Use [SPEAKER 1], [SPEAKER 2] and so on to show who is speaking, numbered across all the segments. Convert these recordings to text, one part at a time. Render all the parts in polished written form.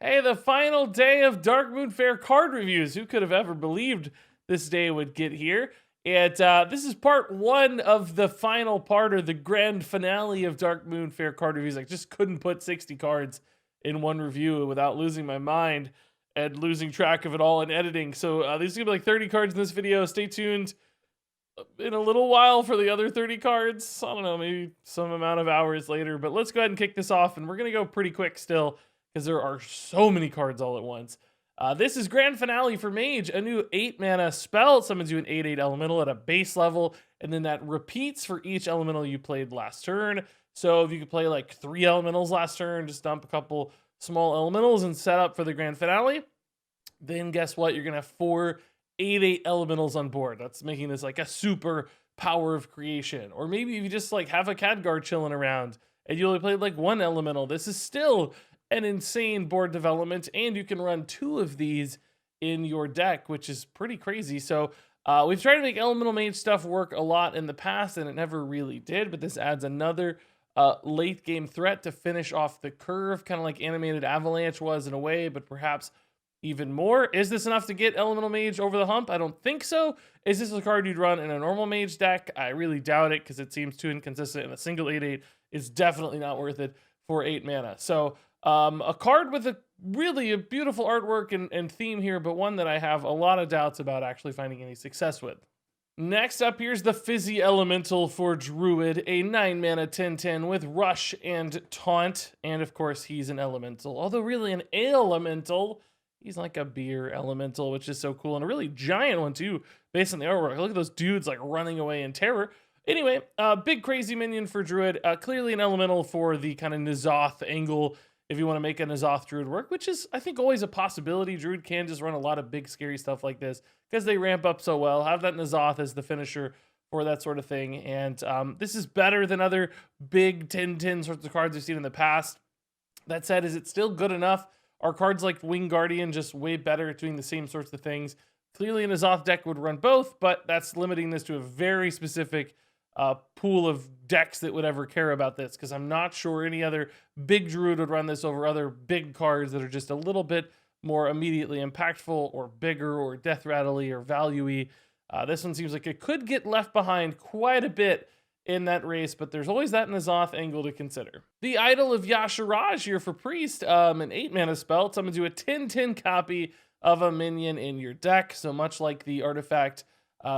[SPEAKER 1] Hey, the final day of Darkmoon Faire card reviews. Who could have ever believed this day would get here? And this is part one of the final part, or the grand finale of Darkmoon Faire card reviews. I just couldn't put 60 cards in one review without losing my mind and losing track of it all in editing. So these are gonna be like 30 cards in this video. Stay tuned in a little while for the other 30 cards. I don't know, maybe some amount of hours later. But let's go ahead and kick this off, and we're gonna go pretty quick still, because there are so many cards all at once. This is Grand Finale for Mage, a new 8 mana spell. It summons you an 8/8 elemental at a base level, and then that repeats for each elemental you played last turn. So if you could play like 3 elementals last turn, just dump a couple small elementals and set up for the Grand Finale, then guess what? You're going to have 4 8/8 elementals on board. That's making this like a super power of creation. Or maybe if you just like have a Khadgar chilling around and you only played like 1 elemental, this is still an insane board development, and you can run 2 of these in your deck, which is pretty crazy. So we've tried to make elemental mage stuff work a lot in the past, and it never really did, but this adds another late game threat to finish off the curve, kind of like animated avalanche was in a way, but perhaps even more. Is this enough to get elemental mage over the hump? I don't think so. Is this a card you'd run in a normal mage deck? I really doubt it, because it seems too inconsistent, and a single 8/8 is definitely not worth it for 8 mana. So a card with a really beautiful artwork and theme here, but one that I have a lot of doubts about actually finding any success with. Next up, here's the Fizzy Elemental for Druid, a 9 mana 10/10 with Rush and Taunt, and of course he's an elemental, although really an elemental. He's like a beer elemental, which is so cool, and a really giant one too, based on the artwork. Look at those dudes like running away in terror. Anyway, big crazy minion for Druid, clearly an elemental for the kind of N'Zoth angle, if you want to make a N'Zoth Druid work, which is, I think, always a possibility. Druid can just run a lot of big, scary stuff like this because they ramp up so well. Have that N'Zoth as the finisher for that sort of thing. And this is better than other big 10/10 sorts of cards we've seen in the past. That said, is it still good enough? Are cards like Wing Guardian just way better at doing the same sorts of things? Clearly, a N'Zoth deck would run both, but that's limiting this to a very specific pool of decks that would ever care about this, because I'm not sure any other big Druid would run this over other big cards that are just a little bit more immediately impactful or bigger or death rattly or value-y. This one seems like it could get left behind quite a bit in that race, but there's always that N'Zoth angle to consider. The Idol of Yasharaj here for Priest, an 8 mana spell. It summons you a 10/10 copy of a minion in your deck. So much like the artifact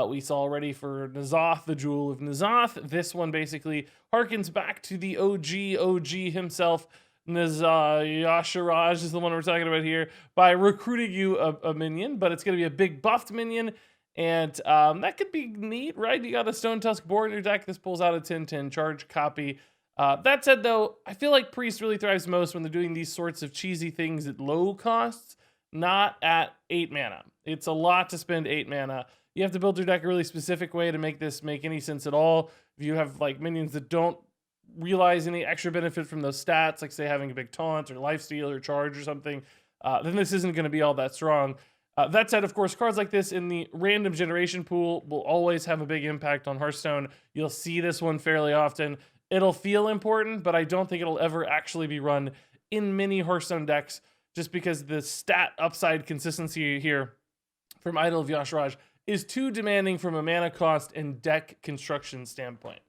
[SPEAKER 1] we saw already for N'Zoth, the Jewel of N'Zoth, this one basically harkens back to the OG himself. Yasharaj is the one we're talking about here, by recruiting you a minion, but it's going to be a big buffed minion, and that could be neat, right? You got a Stone Tusk board in your deck. This pulls out a 10/10 charge copy. That said, though, I feel like Priest really thrives most when they're doing these sorts of cheesy things at low costs, not at 8 mana. It's a lot to spend 8 mana. You have to build your deck a really specific way to make this make any sense at all. If you have like minions that don't realize any extra benefit from those stats, like say having a big taunt or lifesteal or charge or something, then this isn't going to be all that strong. That said, of course, cards like this in the random generation pool will always have a big impact on Hearthstone. You'll see this one fairly often. It'll feel important, but I don't think it'll ever actually be run in many Hearthstone decks, just because the stat upside consistency here from Idol of Yasharaj is too demanding from a mana cost and deck construction standpoint.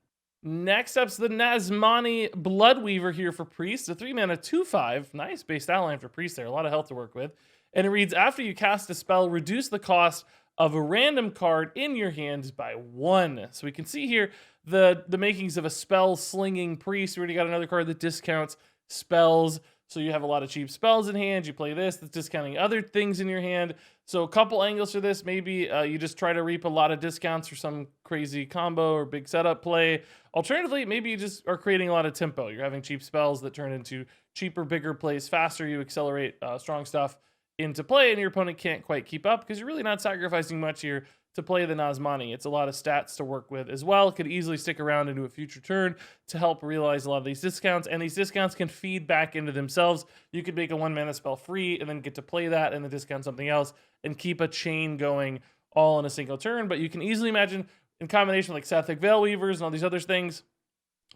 [SPEAKER 1] Next up's the Nazmani Bloodweaver here for Priest, a 3 mana 2/5, nice base outline for Priest there, a lot of health to work with. And it reads, after you cast a spell, reduce the cost of a random card in your hand by 1. So we can see here the makings of a spell slinging Priest. We already got another card that discounts spells. So you have a lot of cheap spells in hand. You play this, that's discounting other things in your hand. So a couple angles for this. Maybe you just try to reap a lot of discounts for some crazy combo or big setup play. Alternatively, maybe you just are creating a lot of tempo. You're having cheap spells that turn into cheaper, bigger plays faster. You accelerate strong stuff into play, and your opponent can't quite keep up, because you're really not sacrificing much here to play the Nazmani. It's a lot of stats to work with as well. It could easily stick around into a future turn to help realize a lot of these discounts, and these discounts can feed back into themselves. You could make a 1 mana spell free and then get to play that and then discount something else and keep a chain going all in a single turn. But you can easily imagine, in combination with like Sathik Veilweavers and all these other things,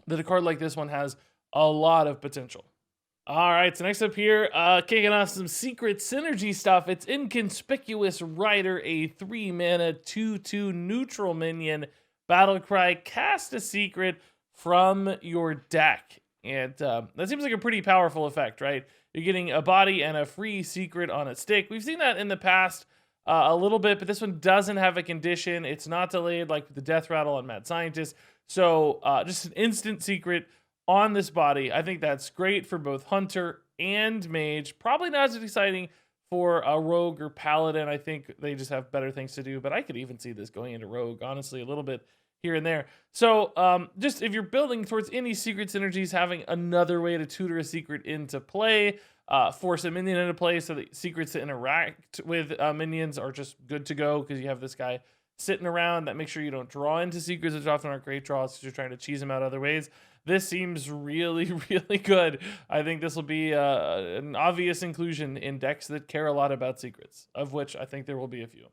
[SPEAKER 1] that a card like this one has a lot of potential. All right, so next up here, kicking off some secret synergy stuff. It's Inconspicuous Rider, a 3-mana 2/2 neutral minion. Battle cry, cast a secret from your deck. And that seems like a pretty powerful effect, right? You're getting a body and a free secret on a stick. We've seen that in the past a little bit, but this one doesn't have a condition. It's not delayed like with the Death Rattle on Mad Scientist. So just an instant secret on this body. I think that's great for both Hunter and Mage. Probably not as exciting for a Rogue or Paladin. I think they just have better things to do, but I could even see this going into Rogue, honestly, a little bit here and there. So just if you're building towards any secret synergies, having another way to tutor a secret into play, force a minion into play so that secrets to interact with minions are just good to go because you have this guy sitting around. That makes sure you don't draw into secrets, which often aren't great draws because you're trying to cheese them out other ways. This seems really, really good. I think this will be an obvious inclusion in decks that care a lot about secrets, of which I think there will be a few.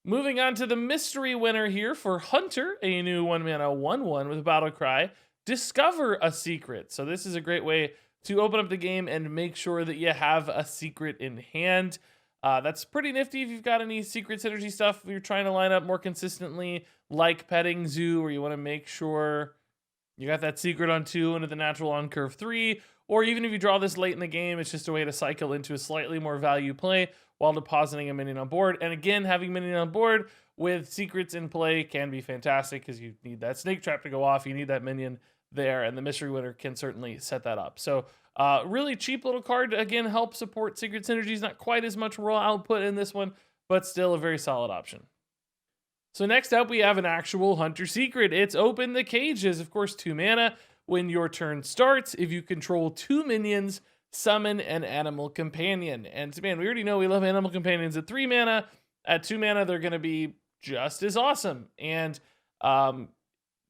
[SPEAKER 1] Moving on to the mystery winner here for Hunter, a new 1-mana 1/1 with a battle cry. Discover a secret. So this is a great way to open up the game and make sure that you have a secret in hand. That's pretty nifty if you've got any secret synergy stuff you're trying to line up more consistently, like Petting Zoo, where you want to make sure you got that secret on 2 into the natural on curve 3, or even if you draw this late in the game, it's just a way to cycle into a slightly more value play while depositing a minion on board. And again, having minion on board with secrets in play can be fantastic because you need that snake trap to go off, you need that minion there, and the mystery winner can certainly set that up. So really cheap little card, again, help support secret synergies. Not quite as much raw output in this one, but still a very solid option. So next up, we have an actual Hunter secret. It's Open the Cages. Of course, 2 mana. When your turn starts, if you control 2 minions, summon an animal companion. And man, we already know we love animal companions at 3 mana. At 2 mana, they're going to be just as awesome. And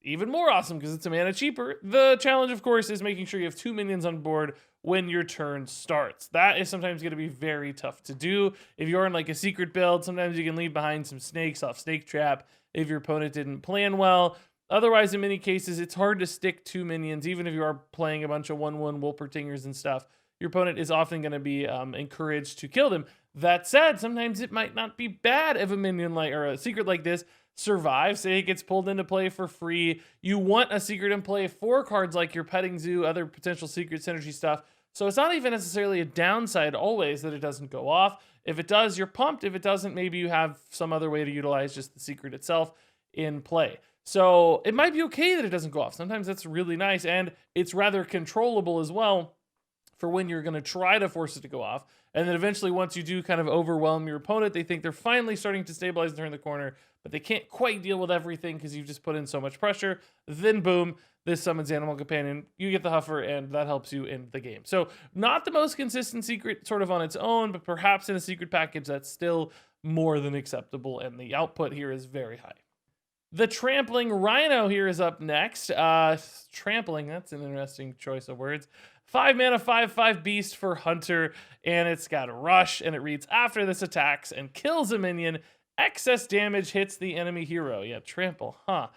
[SPEAKER 1] even more awesome because it's a mana cheaper. The challenge, of course, is making sure you have 2 minions on board when your turn starts. That is sometimes going to be very tough to do. If you're in like a secret build, sometimes you can leave behind some snakes off Snake Trap if your opponent didn't plan well. Otherwise, in many cases, it's hard to stick 2 minions, even if you are playing a bunch of 1/1 Wolpertingers and stuff. Your opponent is often going to be encouraged to kill them. That said, sometimes it might not be bad if a minion like or a secret like this survives. Say it gets pulled into play for free. You want a secret in play for cards like your Petting Zoo, other potential secret synergy stuff. So it's not even necessarily a downside always that it doesn't go off. If it does, you're pumped. If it doesn't, maybe you have some other way to utilize just the secret itself in play. So it might be okay that it doesn't go off. Sometimes that's really nice, and it's rather controllable as well for when you're going to try to force it to go off. And then eventually, once you do kind of overwhelm your opponent, they think they're finally starting to stabilize and turn the corner, but they can't quite deal with everything because you've just put in so much pressure. Then boom, this summons Animal Companion. You get the Huffer, and that helps you in the game. So not the most consistent secret sort of on its own, but perhaps in a secret package that's still more than acceptable, and the output here is very high. The Trampling Rhino here is up next. Trampling, that's an interesting choice of words. 5 mana, 5/5 beast for Hunter, and it's got a rush, and it reads after this attacks and kills a minion. Excess damage hits the enemy hero. Yeah, trample, huh?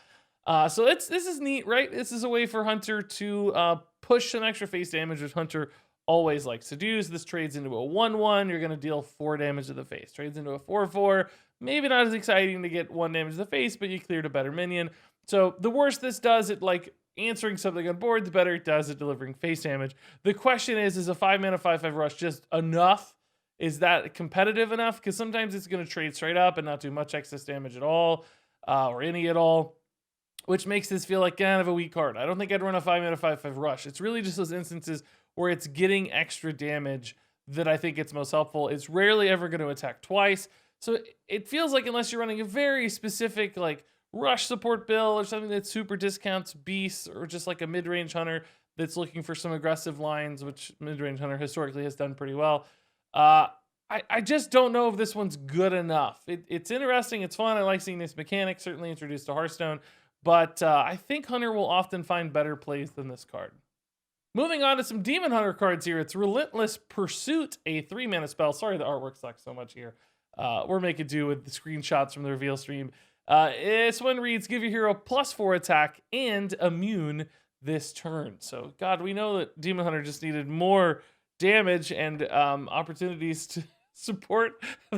[SPEAKER 1] So this is neat, right? This is a way for Hunter to push some extra face damage, which Hunter always likes to do. So this trades into a 1/1. You're going to deal 4 damage to the face. Trades into a 4/4. Maybe not as exciting to get 1 damage to the face, but you cleared a better minion. So the worse this does at like answering something on board, the better it does at delivering face damage. The question is a 5 mana 5/5 rush just enough? Is that competitive enough? Because sometimes it's going to trade straight up and not do much excess damage at all, or any at all, which makes this feel like kind of a weak card. I don't think I'd run a 5 mana 5/5 rush. It's really just those instances where it's getting extra damage that I think it's most helpful. It's rarely ever going to attack twice. So it feels like unless you're running a very specific like rush support build or something that super discounts beasts, or just like a mid-range hunter that's looking for some aggressive lines, which mid-range hunter historically has done pretty well. I just don't know if this one's good enough. It's interesting. It's fun. I like seeing this mechanic, certainly introduced to Hearthstone. But I think Hunter will often find better plays than this card. Moving on to some Demon Hunter cards here. It's Relentless Pursuit, a 3 mana spell. Sorry, the artwork sucks so much here. We're making do with the screenshots from the reveal stream. This one reads, give your hero +4 attack and immune this turn. So, God, we know that Demon Hunter just needed more damage and opportunities to support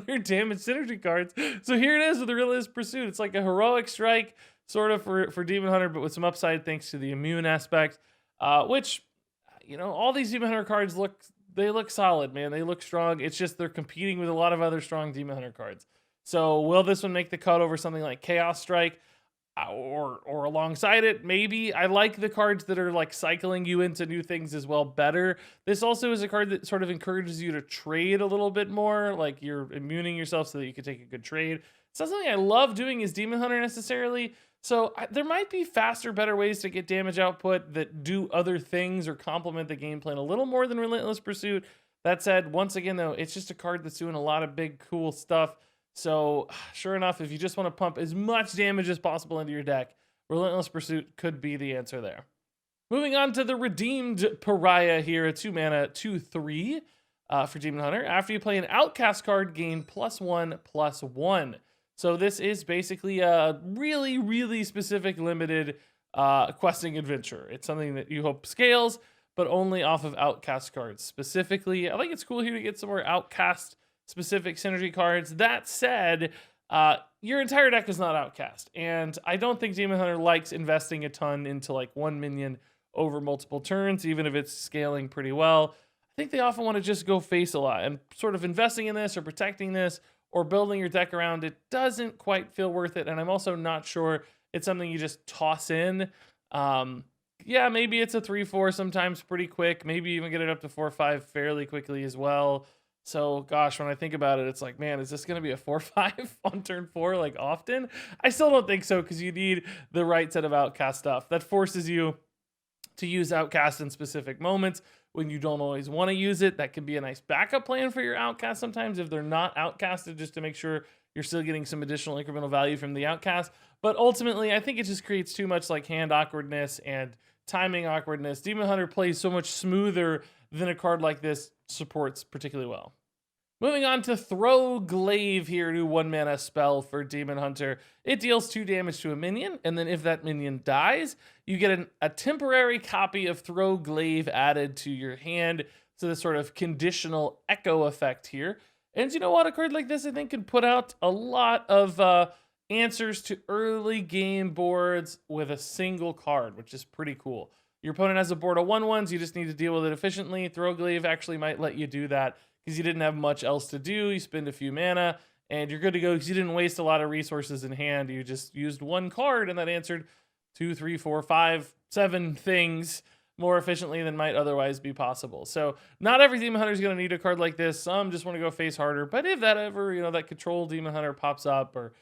[SPEAKER 1] their damage synergy cards. So here it is with the Relentless Pursuit. It's like a heroic strike sort of for Demon Hunter, but with some upside thanks to the immune aspect, which, you know, all these Demon Hunter cards look solid, man. They look strong. It's just they're competing with a lot of other strong Demon Hunter cards. So will this one make the cut over something like Chaos Strike? Or alongside it, maybe. I like the cards that are like cycling you into new things as well better. This also is a card that sort of encourages you to trade a little bit more, like you're immuning yourself so that you can take a good trade. It's not something I love doing as Demon Hunter necessarily, so there might be faster, better ways to get damage output that do other things or complement the game plan a little more than Relentless Pursuit. That said, once again though, it's just a card that's doing a lot of big cool stuff. So sure enough, if you just want to pump as much damage as possible into your deck, Relentless Pursuit could be the answer there. Moving on to the Redeemed Pariah here, a 2-mana 2/3 for Demon Hunter. After you play an Outcast card, gain +1/+1. So this is basically a really, really specific limited questing adventure. It's something that you hope scales, but only off of Outcast cards. Specifically, I think it's cool here to get some more Outcast specific synergy cards. That said, your entire deck is not Outcast, and I don't think Demon Hunter likes investing a ton into like one minion over multiple turns, even if it's scaling pretty well. I think they often want to just go face a lot, and sort of investing in this or protecting this or building your deck around it doesn't quite feel worth it, and I'm also not sure it's something you just toss in. Yeah, maybe it's a 3/4 sometimes pretty quick, maybe even get it up to 4/5 fairly quickly as well. So, gosh, when I think about it, it's like, man, is this going to be a 4/5 on turn 4, like, often? I still don't think so, because you need the right set of Outcast stuff. That forces you to use Outcast in specific moments when you don't always want to use it. That can be a nice backup plan for your Outcast sometimes if they're not Outcasted, just to make sure you're still getting some additional incremental value from the Outcast. But ultimately, I think it just creates too much, like, hand awkwardness and timing awkwardness. Demon Hunter plays so much smoother than a card like this supports particularly well. Moving on to Throw Glaive here, new 1-mana spell for Demon Hunter. It deals 2 damage to a minion, and then if that minion dies, you get a temporary copy of Throw Glaive added to your hand. So this sort of conditional echo effect here. And you know what? A card like this, I think, can put out a lot of answers to early game boards with a single card, which is pretty cool. Your opponent has a board of 1/1s, you just need to deal with it efficiently. Throw Glaive actually might let you do that because you didn't have much else to do. You spend a few mana, and you're good to go because you didn't waste a lot of resources in hand. You just used one card, and that answered 2, 3, 4, 5, 7 things more efficiently than might otherwise be possible. So not every Demon Hunter is going to need a card like this. Some just want to go face harder. But if that ever, you know, that control Demon Hunter pops up, or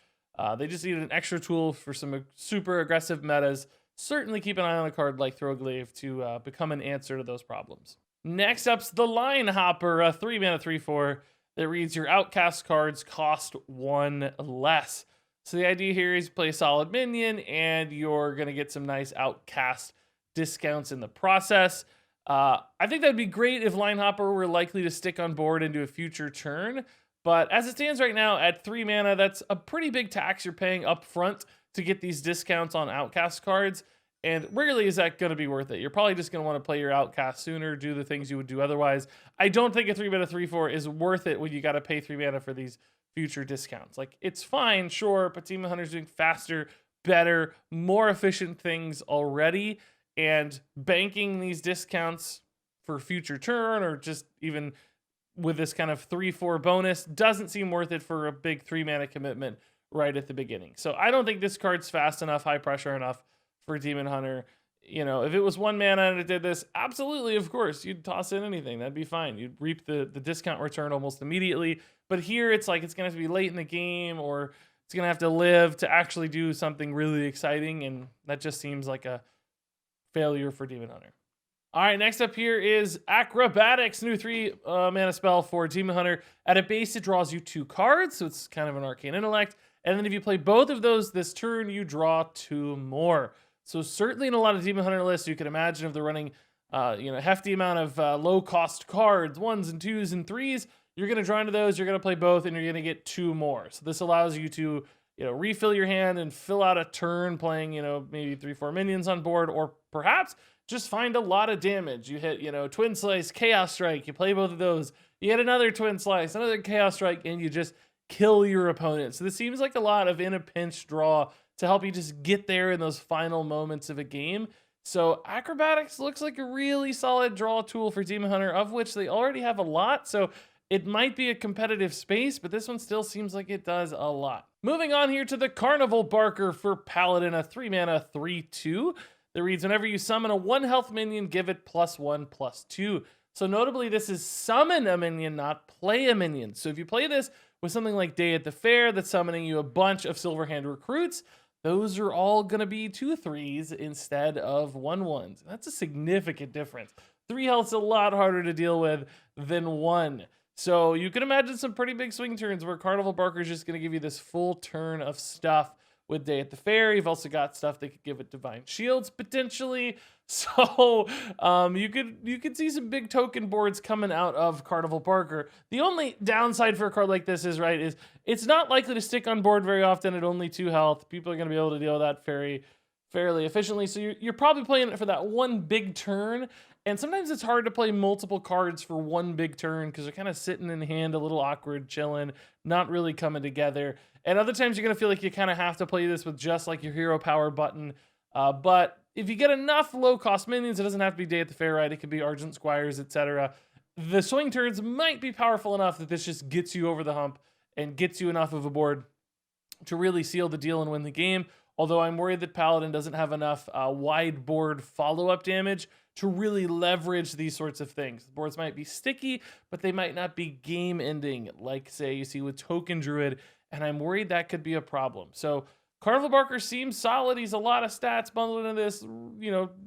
[SPEAKER 1] they just need an extra tool for some super aggressive metas, certainly keep an eye on a card like Throw Glaive to become an answer to those problems. Next up's the Line Hopper, a 3-mana 3/4 that reads your Outcast cards cost 1 less. So the idea here is play a solid minion, and you're going to get some nice Outcast discounts in the process. I think that'd be great if Line Hopper were likely to stick on board into a future turn, but as it stands right now at 3 mana, that's a pretty big tax you're paying up front to get these discounts on Outcast cards, and rarely is that going to be worth it. You're probably just going to want to play your Outcast sooner, do the things you would do otherwise. I don't think a 3-mana 3/4 is worth it when you got to pay 3 mana for these future discounts. Like, it's fine, sure, but Demon Hunter's doing faster, better, more efficient things already, and banking these discounts for future turn, or just even with this kind of 3/4 bonus, doesn't seem worth it for a big 3-mana commitment right at the beginning. So I don't think this card's fast enough, high pressure enough for Demon Hunter. You know, if it was 1 mana and it did this, absolutely, of course, you'd toss in anything. That'd be fine. You'd reap the discount return almost immediately. But here, it's like it's going to have to be late in the game, or it's going to have to live to actually do something really exciting, and that just seems like a failure for Demon Hunter. All right, next up here is Acrobatics, new 3-mana spell for Demon Hunter. At a base, it draws you 2 cards, so it's kind of an Arcane Intellect. And then if you play both of those this turn, you draw 2 more. So certainly in a lot of Demon Hunter lists, you can imagine if they're running a hefty amount of low-cost cards, 1s and 2s and 3s, you're going to draw into those, you're going to play both, and you're going to get 2 more. So this allows you to refill your hand and fill out a turn playing, maybe 3-4 minions on board, or perhaps just find a lot of damage. You hit, Twin Slice, Chaos Strike, you play both of those. You hit another Twin Slice, another Chaos Strike, and you just kill your opponent. So this seems like a lot of in a pinch draw to help you just get there in those final moments of a game. So Acrobatics looks like a really solid draw tool for Demon Hunter, of which they already have a lot. So it might be a competitive space, but this one still seems like it does a lot. Moving on here to the Carnival Barker for Paladin, a 3-mana 3/2 that reads, whenever you summon a 1 health minion, give it +1/+2. So notably, this is summon a minion, not play a minion. So if you play this with something like Day at the Fair that's summoning you a bunch of Silverhand recruits, those are all going to be 2/3s instead of 1/1s. That's a significant difference. 3 health's a lot harder to deal with than 1. So you can imagine some pretty big swing turns where Carnival Barker is just going to give you this full turn of stuff with Day at the Fair. You've also got stuff that could give it Divine Shields potentially. So you could see some big token boards coming out of Carnival Barker. The only downside for a card like this is it's not likely to stick on board very often at only 2 health. People are going to be able to deal with that fairly efficiently. So you're probably playing it for that one big turn. And sometimes it's hard to play multiple cards for one big turn because they're kind of sitting in hand, a little awkward, chilling, not really coming together. And other times you're going to feel like you kind of have to play this with just like your hero power button. But if you get enough low-cost minions, it doesn't have to be Day at the Fair, right? It could be Argent Squires, etc. The swing turns might be powerful enough that this just gets you over the hump and gets you enough of a board to really seal the deal and win the game. Although I'm worried that Paladin doesn't have enough wide board follow-up damage to really leverage these sorts of things. The boards might be sticky, but they might not be game-ending, like, say, you see with Token Druid, and I'm worried that could be a problem. So Carnival Barker seems solid. He's a lot of stats bundled into this,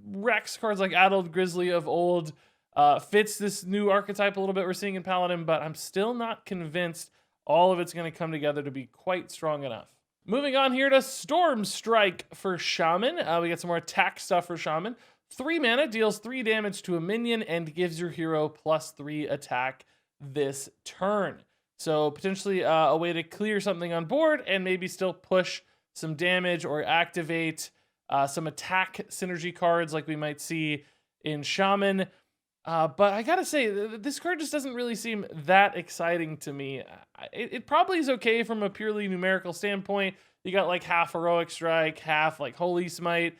[SPEAKER 1] Rex cards like Addled Grizzly of old, fits this new archetype a little bit we're seeing in Paladin, but I'm still not convinced all of it's going to come together to be quite strong enough. Moving on here to Storm Strike for Shaman. We get some more attack stuff for Shaman. 3 mana, deals 3 damage to a minion, and gives your hero +3 attack this turn. So potentially a way to clear something on board and maybe still push some damage or activate some attack synergy cards like we might see in Shaman. But I gotta say, this card just doesn't really seem that exciting to me. It probably is okay from a purely numerical standpoint. You got like half Heroic Strike, half like Holy Smite.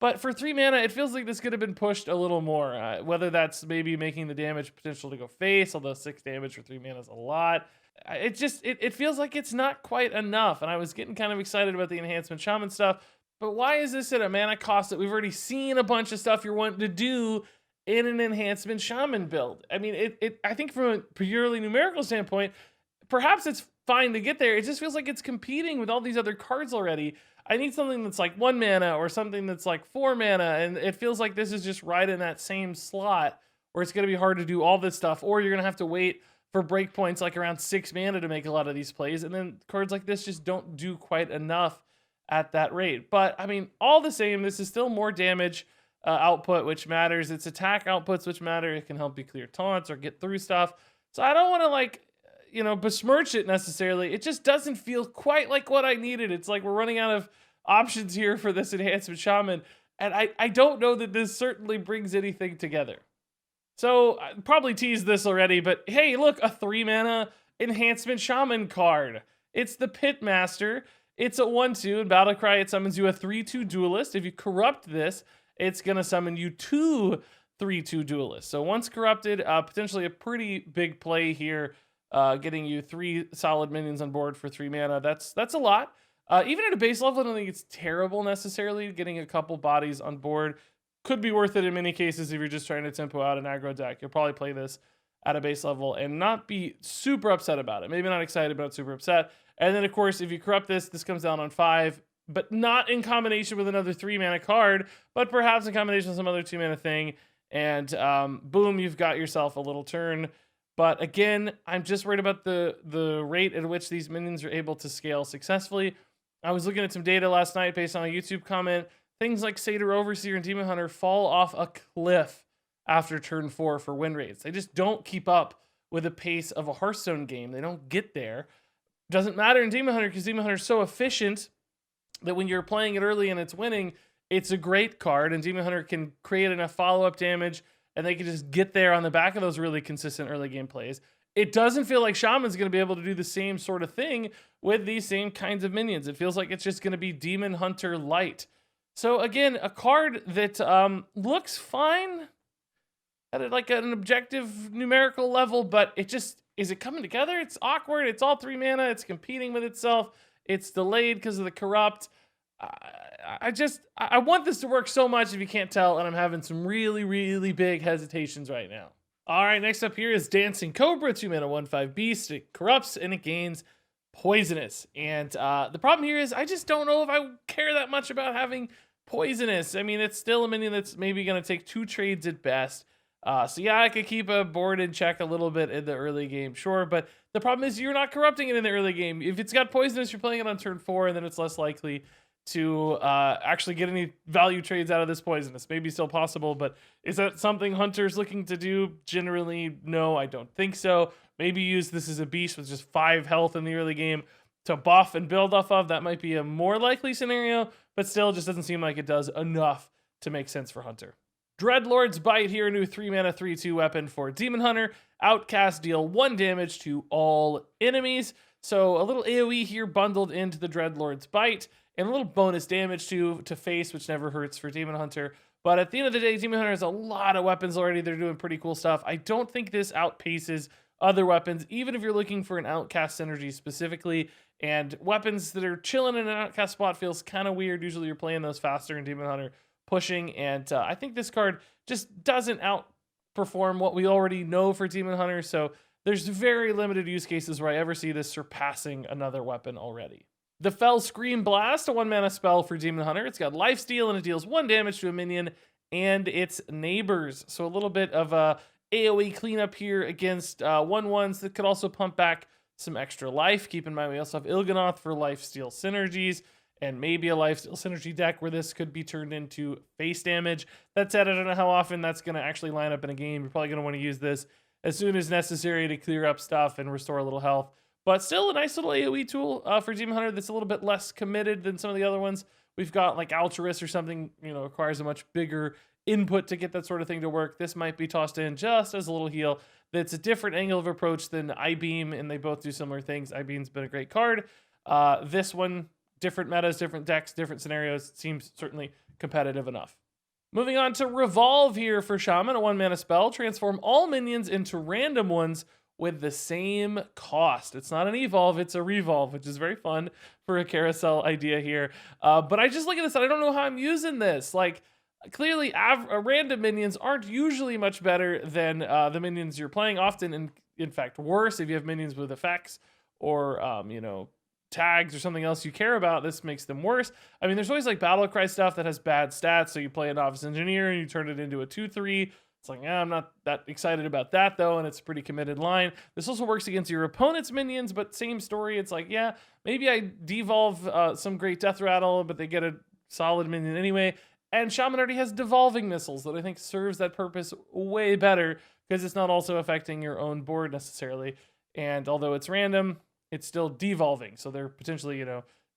[SPEAKER 1] But for 3 mana, it feels like this could have been pushed a little more. Whether that's maybe making the damage potential to go face, although 6 damage for 3 mana is a lot. It feels like it's not quite enough. And I was getting kind of excited about the enhancement Shaman stuff. But why is this at a mana cost that we've already seen a bunch of stuff you're wanting to do in an enhancement Shaman build? I mean, I think from a purely numerical standpoint, perhaps it's fine to get there. It just feels like it's competing with all these other cards already. I need something that's like 1 mana or something that's like 4 mana, and it feels like this is just right in that same slot where it's going to be hard to do all this stuff, or you're going to have to wait for breakpoints like around 6 mana to make a lot of these plays, and then cards like this just don't do quite enough at that rate. But, I mean, all the same, this is still more damage output, which matters. It's attack outputs, which matter. It can help you clear taunts or get through stuff. So I don't want to, besmirch it necessarily. It just doesn't feel quite like what I needed. It's like we're running out of options here for this enhancement Shaman, and I don't know that this certainly brings anything together. So I probably teased this already, but hey, look, a 3 mana enhancement Shaman card. It's the Pitmaster. It's a 1/2. In Battlecry, it summons you a 3/2 duelist. If you corrupt this, it's going to summon you 2 3/2 duelists. So once corrupted, potentially a pretty big play here, getting you 3 solid minions on board for 3 mana. That's a lot. Even at a base level, I don't think it's terrible necessarily. Getting a couple bodies on board could be worth it in many cases if you're just trying to tempo out an aggro deck. You'll probably play this at a base level and not be super upset about it. Maybe not excited, but super upset. And then, of course, if you corrupt this, this comes down on 5, but not in combination with another 3 mana card, but perhaps in combination with some other 2 mana thing. And boom, you've got yourself a little turn. But again, I'm just worried about the rate at which these minions are able to scale successfully. I was looking at some data last night based on a YouTube comment. Things like Satyr Overseer and Demon Hunter fall off a cliff after turn 4 for win rates. They just don't keep up with the pace of a Hearthstone game. They don't get there. Doesn't matter in Demon Hunter because Demon Hunter is so efficient that when you're playing it early and it's winning, it's a great card, and Demon Hunter can create enough follow-up damage, and they can just get there on the back of those really consistent early game plays. It doesn't feel like Shaman's going to be able to do the same sort of thing with these same kinds of minions. It feels like it's just going to be Demon Hunter light. So again, a card that looks fine at like an objective numerical level, but it just, is it coming together? It's awkward. It's all 3 mana. It's competing with itself. It's delayed because of the corrupt. I want this to work so much if you can't tell, and I'm having some really, really big hesitations right now. All right, next up here is Dancing Cobra, 2 mana, 1/5 beast. It corrupts and it gains poisonous. And the problem here is I just don't know if I care that much about having poisonous. I mean, it's still a minion that's maybe going to take 2 trades at best. So yeah, I could keep a board in check a little bit in the early game, sure, but the problem is you're not corrupting it in the early game. If it's got poisonous, you're playing it on turn 4, and then it's less likely to actually get any value trades out of this poisonous. Maybe still possible, but is that something Hunter's looking to do? Generally, no, I don't think so. Maybe use this as a beast with just 5 health in the early game to buff and build off of. That might be a more likely scenario, but still just doesn't seem like it does enough to make sense for Hunter. Dreadlord's Bite here, a new 3 mana 3/2 weapon for Demon Hunter. Outcast, deal 1 damage to all enemies. So a little AoE here bundled into the Dreadlord's Bite, and a little bonus damage to face, which never hurts for Demon Hunter. But at the end of the day, Demon Hunter has a lot of weapons already. They're doing pretty cool stuff. I don't think this outpaces other weapons, even if you're looking for an Outcast synergy specifically. And weapons that are chilling in an Outcast spot feels kind of weird. Usually you're playing those faster in Demon Hunter pushing, and I think this card just doesn't outperform what we already know for Demon Hunter, so there's very limited use cases where I ever see this surpassing another weapon already. The Fell Scream Blast, a 1 mana spell for Demon Hunter. It's got lifesteal, and it deals 1 damage to a minion and its neighbors, so a little bit of a AoE cleanup here against 1/1s that could also pump back some extra life. Keep in mind we also have Il'gynoth for lifesteal synergies, and maybe a lifesteal synergy deck where this could be turned into face damage. That said, I don't know how often that's going to actually line up in a game. You're probably going to want to use this as soon as necessary to clear up stuff and restore a little health. But still a nice little AoE tool for Demon Hunter that's a little bit less committed than some of the other ones. We've got like Altruist or something, requires a much bigger input to get that sort of thing to work. This might be tossed in just as a little heal. That's a different angle of approach than I-Beam, and they both do similar things. I-Beam's been a great card. This one, different metas, different decks, different scenarios. Seems certainly competitive enough. Moving on to Revolve here for Shaman, a 1 mana spell. Transform all minions into random ones with the same cost. It's not an evolve, it's a revolve, which is very fun for a carousel idea here. But I just look at this and I don't know how I'm using this. Like, clearly, random minions aren't usually much better than the minions you're playing. Often, in fact, worse if you have minions with effects or, tags or something else you care about. This makes them worse. I mean, there's always like battle cry stuff that has bad stats. So you play a novice engineer and you turn it into a 2/3. It's like, I'm not that excited about that though, and it's a pretty committed line. This also works against your opponent's minions, but same story. It's like, yeah, maybe I devolve some great death rattle, but they get a solid minion anyway. And Shaman already has devolving missiles that I think serves that purpose way better because it's not also affecting your own board necessarily. And although it's random, it's still devolving. So they're potentially,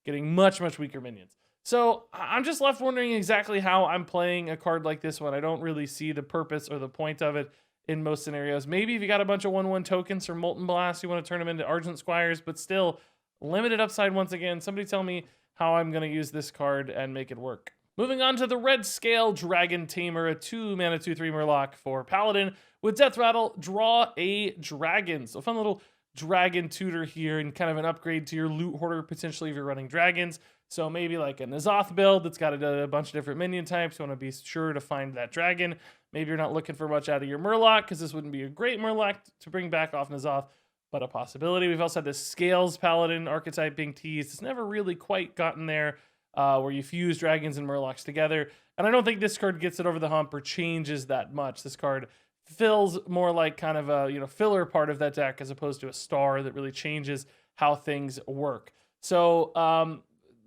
[SPEAKER 1] getting much, much weaker minions. So I'm just left wondering exactly how I'm playing a card like this one. I don't really see the purpose or the point of it in most scenarios. Maybe if you got a bunch of 1/1 tokens or Molten Blast, you want to turn them into Argent Squires, but still limited upside once again. Somebody tell me how I'm going to use this card and make it work. Moving on to the Red Scale Dragon Tamer, a 2 mana 2/3 Murloc for Paladin. With Death Rattle, draw a dragon. So fun little dragon tutor here and kind of an upgrade to your loot hoarder potentially if you're running dragons. So maybe like a N'Zoth build that's got a bunch of different minion types. You want to be sure to find that dragon. Maybe you're not looking for much out of your Murloc because this wouldn't be a great Murloc to bring back off N'Zoth, but a possibility. We've also had the Scales Paladin archetype being teased. It's never really quite gotten there where you fuse dragons and Murlocs together. And I don't think this card gets it over the hump or changes that much. This card feels more like kind of a filler part of that deck as opposed to a star that really changes how things work. So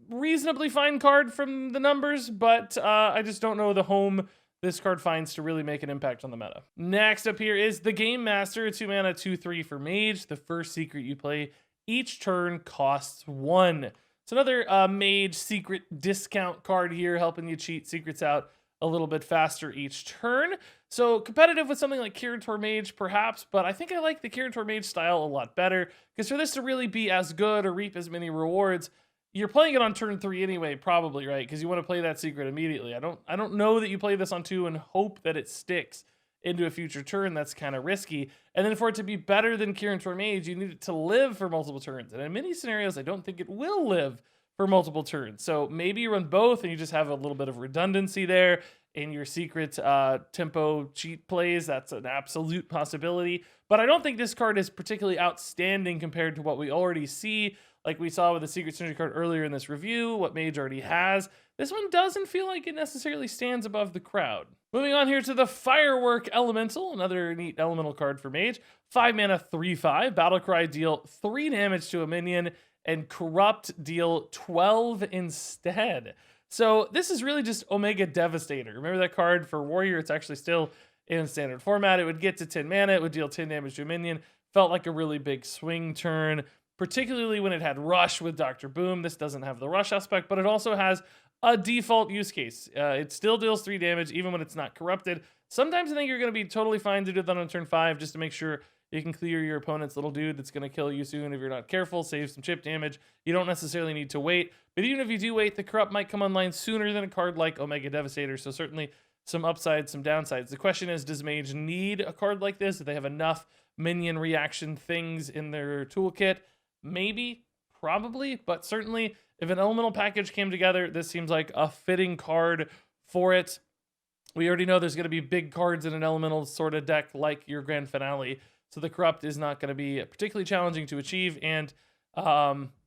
[SPEAKER 1] reasonably fine card from the numbers, but I just don't know the home this card finds to really make an impact on the meta. Next up here is the Game Master, 2 mana 2/3 for Mage. The first secret you play each turn costs 1. It's another Mage secret discount card here, helping you cheat secrets out a little bit faster each turn. So competitive with something like Curator Mage, perhaps, but I think I like the Curator Mage style a lot better, because for this to really be as good or reap as many rewards, you're playing it on turn 3 anyway, probably, right? Because you want to play that secret immediately. I don't know that you play this on 2 and hope that it sticks into a future turn. That's kind of risky. And then for it to be better than Curator Mage, you need it to live for multiple turns. And in many scenarios, I don't think it will live for multiple turns. So maybe you run both and you just have a little bit of redundancy there in your secret tempo cheat plays. That's an absolute possibility. But I don't think this card is particularly outstanding compared to what we already see. Like we saw with the Secret Synergy card earlier in this review, what Mage already has. This one doesn't feel like it necessarily stands above the crowd. Moving on here to the Firework Elemental, another neat elemental card for Mage. 5 mana, 3/5. Battlecry, deal 3 damage to a minion, and Corrupt, deal 12 instead. So this is really just Omega Devastator. Remember that card for Warrior? It's actually still in standard format. It would get to 10 mana, it would deal 10 damage to a minion. Felt like a really big swing turn, particularly when it had Rush with Dr. Boom. This doesn't have the Rush aspect, but it also has a default use case. It still deals 3 damage, even when it's not corrupted. Sometimes I think you're going to be totally fine to do that on turn 5, just to make sure you can clear your opponent's little dude that's going to kill you soon if you're not careful, save some chip damage. You don't necessarily need to wait, but even if you do wait, the Corrupt might come online sooner than a card like Omega Devastator, so certainly some upsides, some downsides. The question is, does Mage need a card like this? Do they have enough minion reaction things in their toolkit? Maybe, probably, but certainly if an elemental package came together, this seems like a fitting card for it. We already know there's going to be big cards in an elemental sort of deck like your Grand Finale, so the Corrupt is not going to be particularly challenging to achieve, and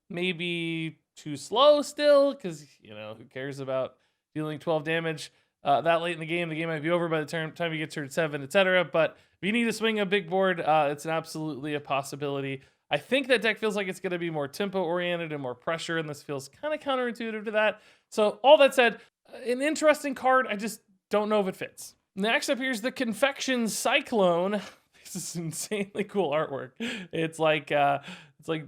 [SPEAKER 1] maybe too slow still, because, you know, who cares about dealing 12 damage that late in the game? The game might be over by the time you get to turn 7, etc. But if you need to swing a big board, it's absolutely a possibility. I think that deck feels like it's going to be more tempo-oriented and more pressure, and this feels kind of counterintuitive to that. So all that said, an interesting card. I just don't know if it fits. Next up, here's the Confection Cyclone. This is insanely cool artwork. It's like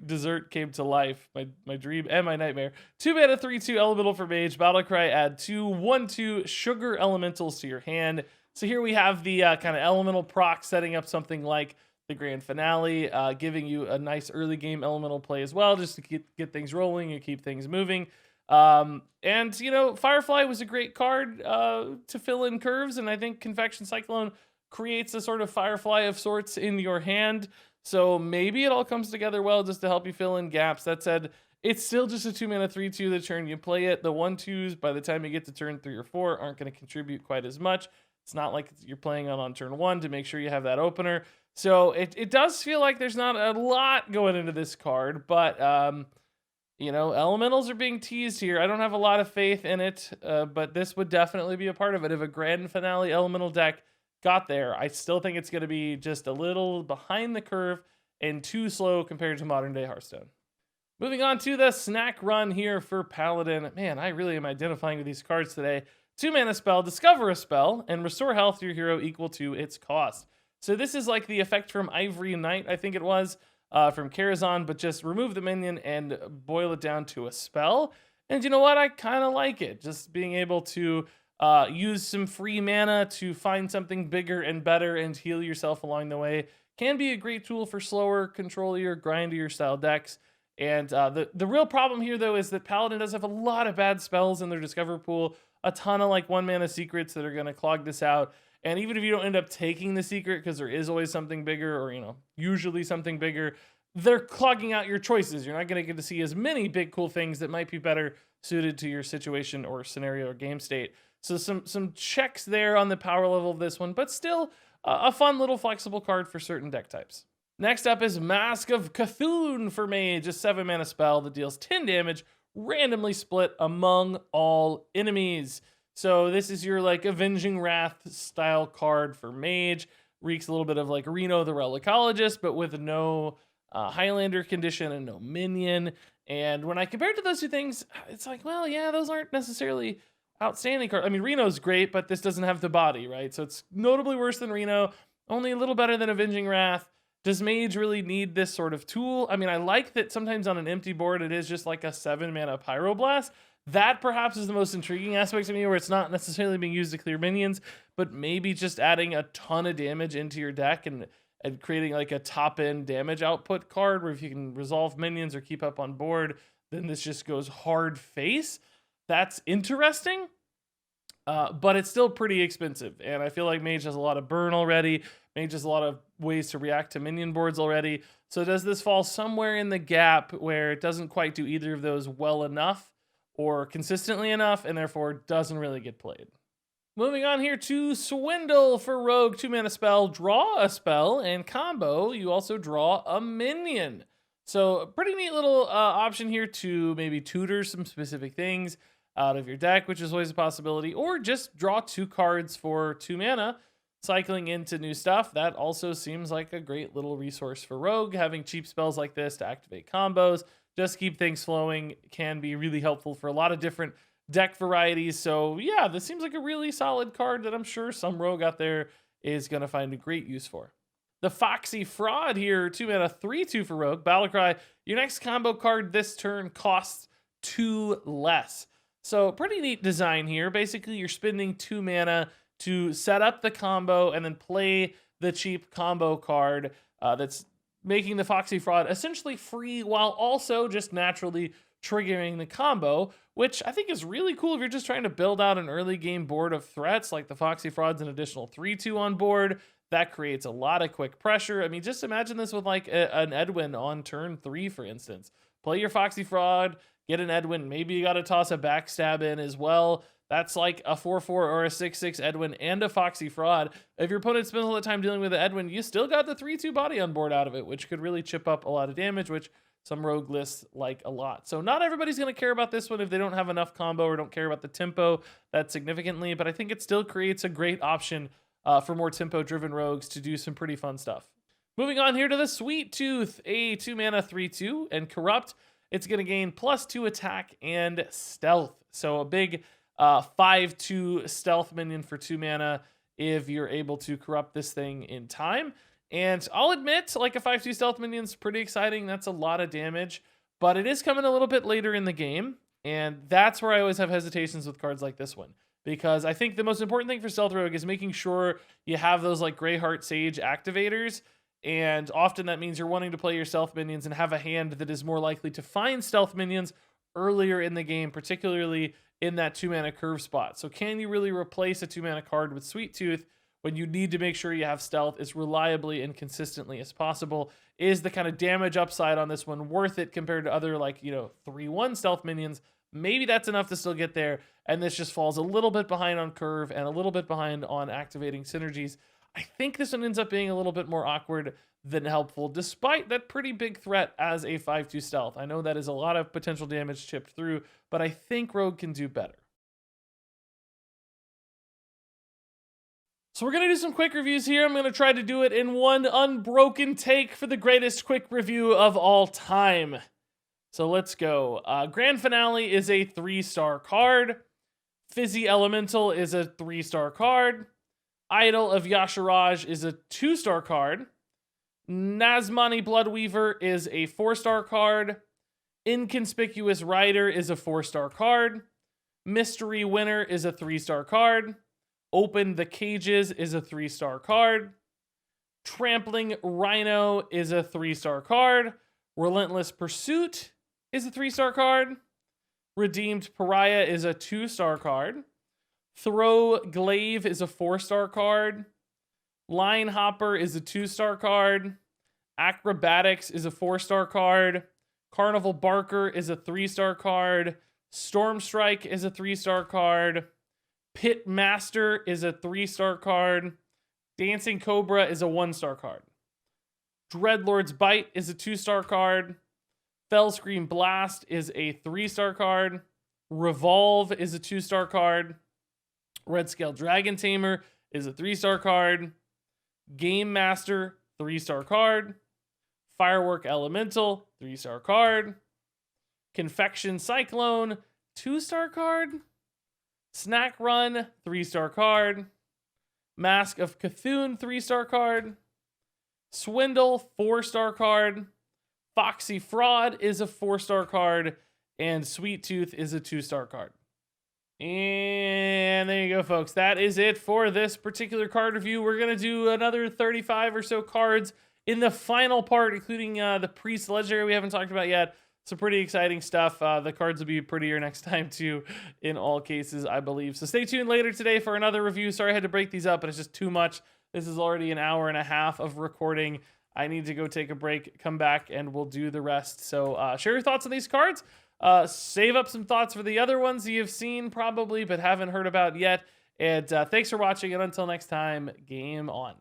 [SPEAKER 1] dessert came to life. My dream and my nightmare. 2 mana, 3/2 elemental for Mage. Battlecry, add 2 1/2 sugar elementals to your hand. So here we have the kind of elemental proc, setting up something like the Grand Finale, giving you a nice early game elemental play as well, just to get things rolling and keep things moving. And, you know, Firefly was a great card to fill in curves, and I think Confection Cyclone creates a sort of Firefly of sorts in your hand. So maybe it all comes together well just to help you fill in gaps. That said, it's still just a 2 mana 3/2 the turn you play it. The 1/2s by the time you get to turn 3 or 4 aren't going to contribute quite as much. It's not like you're playing on turn 1 to make sure you have that opener. So it does feel like there's not a lot going into this card, but you know, elementals are being teased here. I don't have a lot of faith in it, but this would definitely be a part of it. If a Grand Finale elemental deck got there, I still think it's going to be just a little behind the curve and too slow compared to modern day Hearthstone. Moving on to the snack run here for Paladin. Man, I really am identifying with these cards today. 2 mana spell, discover a spell, and restore health to your hero equal to its cost. So this is like the effect from Ivory Knight, I think it was, from Karazhan, but just remove the minion and boil it down to a spell. And you know what? I kind of like it. Just being able to use some free mana to find something bigger and better and heal yourself along the way can be a great tool for slower, controllier, grindier style decks. And the real problem here, though, is that Paladin does have a lot of bad spells in their Discover pool, a ton of like 1 mana secrets that are going to clog this out. And even if you don't end up taking the secret, because there is always something bigger, or, you know, usually something bigger, they're clogging out your choices. You're not going to get to see as many big, cool things that might be better suited to your situation or scenario or game state. So some checks there on the power level of this one, but still a fun little flexible card for certain deck types. Next up is Mask of Cthulhu for Mage, a 7 mana spell that deals 10 damage, randomly split among all enemies. So this is your like Avenging Wrath style card for Mage. Reeks a little bit of like Reno the Relicologist, but with no Highlander condition and no minion. And when I compare it to those two things, it's like, well, yeah, those aren't necessarily outstanding cards. I mean, Reno's great, but this doesn't have the body, right? So it's notably worse than Reno, only a little better than Avenging Wrath. Does Mage really need this sort of tool? I mean, I like that sometimes on an empty board it is just like a 7-mana Pyroblast. That perhaps is the most intriguing aspect to me, where it's not necessarily being used to clear minions, but maybe just adding a ton of damage into your deck and creating like a top-end damage output card where if you can resolve minions or keep up on board, then this just goes hard face. That's interesting. But it's still pretty expensive, and I feel like Mage has a lot of burn already. Mage has a lot of ways to react to minion boards already. So does this fall somewhere in the gap where it doesn't quite do either of those well enough or consistently enough, and therefore doesn't really get played? Moving on here to Swindle for Rogue. 2-mana spell, draw a spell, and combo, you also draw a minion. So a pretty neat little option here to maybe tutor some specific things out of your deck, which is always a possibility, or just draw 2 cards for 2 mana, cycling into new stuff. That also seems like a great little resource for Rogue. Having cheap spells like this to activate combos, just keep things flowing, can be really helpful for a lot of different deck varieties. So yeah, this seems like a really solid card that I'm sure some Rogue out there is going to find a great use for. The Foxy Fraud here, 2-mana 3/2 for Rogue. Battlecry, your next combo card this turn costs 2 less. So pretty neat design here. Basically, you're spending 2 mana to set up the combo and then play the cheap combo card that's making the Foxy Fraud essentially free while also just naturally triggering the combo, which I think is really cool if you're just trying to build out an early game board of threats. Like the Foxy Fraud's an additional 3/2 on board. That creates a lot of quick pressure. I mean, just imagine this with like an Edwin on turn 3, for instance. Play your Foxy Fraud, get an Edwin. Maybe you got to toss a backstab in as well. That's like a 4/4 or a 6/6 Edwin and a Foxy Fraud. If your opponent spends all the time dealing with the Edwin, you still got the 3/2 body on board out of it, which could really chip up a lot of damage, which some Rogue lists like a lot. So not everybody's going to care about this one if they don't have enough combo or don't care about the tempo that significantly, but I think it still creates a great option for more tempo-driven Rogues to do some pretty fun stuff. Moving on here to the Sweet Tooth, a 2-mana 3/2 and Corrupt. It's going to gain +2 attack and stealth. So a big 5/2 stealth minion for 2 mana if you're able to corrupt this thing in time. And I'll admit, like a 5/2 stealth minion's pretty exciting. That's a lot of damage, but it is coming a little bit later in the game. And that's where I always have hesitations with cards like this one, because I think the most important thing for Stealth Rogue is making sure you have those like Greyheart Sage activators. And often that means you're wanting to play your stealth minions and have a hand that is more likely to find stealth minions earlier in the game, particularly in that 2-mana curve spot. So can you really replace a 2-mana card with Sweet Tooth when you need to make sure you have stealth as reliably and consistently as possible? Is the kind of damage upside on this one worth it compared to other, like, 3/1 stealth minions? Maybe that's enough to still get there, and this just falls a little bit behind on curve and a little bit behind on activating synergies. I think this one ends up being a little bit more awkward than helpful, despite that pretty big threat as a 5/2 stealth. I know that is a lot of potential damage chipped through, but I think Rogue can do better. So we're going to do some quick reviews here. I'm going to try to do it in one unbroken take for the greatest quick review of all time. So let's go. Grand Finale is a 3-star card. Fizzy Elemental is a 3-star card. Idol of Yasharaj is a 2-star card. Nazmani Bloodweaver is a 4-star card. Inconspicuous Rider is a 4-star card. Mystery Winner is a 3-star card. Open the Cages is a 3-star card. Trampling Rhino is a 3-star card. Relentless Pursuit is a 3-star card. Redeemed Pariah is a 2-star card. Throw Glaive is a 4-star card. Line Hopper is a 2-star card. Acrobatics is a 4-star card. Carnival Barker is a 3-star card. Storm Strike is a 3-star card. Pit Master is a 3-star card. Dancing Cobra is a 1-star card. Dreadlord's Bite is a 2-star card. Fellscream Blast is a 3-star card. Revolve is a 2-star card. Red Scale Dragon Tamer is a 3-star card. Game Master, 3-star card. Firework Elemental, 3-star card. Confection Cyclone, 2-star card. Snack Run, 3-star card. Mask of Cthulhu, 3-star card. Swindle, 4-star card. Foxy Fraud is a 4-star card. And Sweet Tooth is a 2-star card. And there you go, folks. That is it for this particular card review. We're going to do another 35 or so cards in the final part, including the Priest Legendary we haven't talked about yet. Some pretty exciting stuff. The cards will be prettier next time, too, in all cases, I believe. So stay tuned later today for another review. Sorry I had to break these up, but it's just too much. This is already an hour and a half of recording. I need to go take a break, come back, and we'll do the rest. So share your thoughts on these cards. Save up some thoughts for the other ones you've seen probably, but haven't heard about yet. And thanks for watching, and until next time, game on.